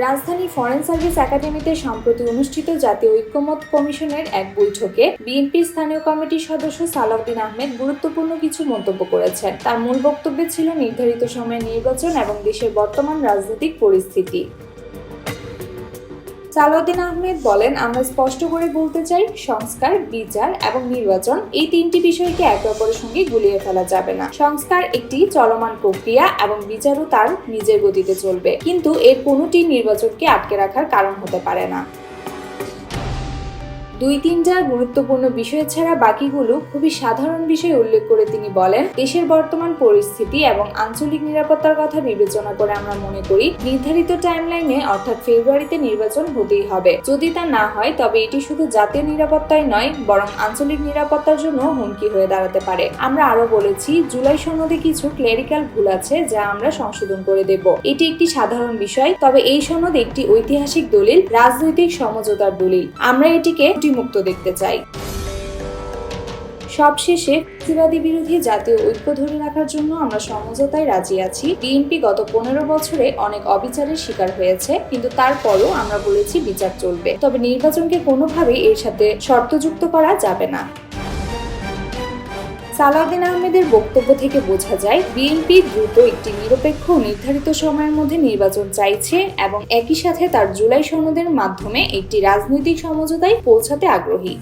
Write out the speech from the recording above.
রাজধানী foreign service একাডেমিতে সম্প্রতি অনুষ্ঠিত জাতীয় ঐক্যমত্য কমিশনের এক বৈঠকে বিএনপির স্থানীয় কমিটির সদস্য সালাউদ্দিন আহমেদ গুরুত্বপূর্ণ কিছু মন্তব্য করেছেন। তার মূল বক্তব্যে ছিল নির্ধারিত সময়ে নির্বাচন এবং দেশের বর্তমান রাজনৈতিক পরিস্থিতি। সালাউদ্দিন আহমেদ বলেন, আমরা স্পষ্ট করে বলতে চাই, সংস্কার, বিচার এবং নির্বাচন এই তিনটি বিষয়কে একে অপরের সঙ্গে গুলিয়ে ফেলা যাবে না। সংস্কার একটি চলমান প্রক্রিয়া এবং বিচারও তার নিজের গতিতে চলবে, কিন্তু এর কোনোটি নির্বাচনকে আটকে রাখার কারণ হতে পারে না। 2-3টা গুরুত্বপূর্ণ বিষয় ছাড়া বাকিগুলো খুবই সাধারণ বিষয় উল্লেখ করে তিনি বলেন, দেশের বর্তমান পরিস্থিতি এবং আঞ্চলিক নিরাপত্তার কথা বিবেচনা করে আমরা মনে করি নির্ধারিত টাইমলাইনে অর্থাৎ ফেব্রুয়ারিতে নির্বাচন হতেই হবে। যদি তা না হয় তবে এটি শুধু জাতীয় নিরাপত্তাই নয়, বরং আঞ্চলিক নিরাপত্তার জন্য হুমকি হয়ে দাঁড়াতে পারে। আমরা আরো বলেছি, জুলাই সনদে কিছু ক্লেরিক্যাল ভুল আছে যা আমরা সংশোধন করে দেব। এটি একটি সাধারণ বিষয়, তবে এই সনদ একটি ঐতিহাসিক দলিল, রাজনৈতিক সমঝোতার দলিল। আমরা এটিকে মুক্ত দেখতে চাই। সবশেষে ফ্যাসিবাদী বিরোধী জাতীয় ঐক্য ধরে রাখার জন্য আমরা সমঝোতায় রাজি আছি। বিএনপি গত 15 বছরে অনেক অবিচারের শিকার হয়েছে, কিন্তু তারপরও আমরা বলেছি বিচার চলবে, তবে নির্বাচনকে কোনোভাবেই এর সাথে শর্তযুক্ত করা যাবে না। সালাউদ্দিন আহমেদের বক্তব্য থেকে বোঝা যায়, বিএনপি দ্রুত একটি নিরপেক্ষ নির্ধারিত সময়ের মধ্যে নির্বাচন চাইছে এবং একই সাথে তার জুলাই সনদের মাধ্যমে একটি রাজনৈতিক সমঝোতায় পৌঁছাতে আগ্রহী।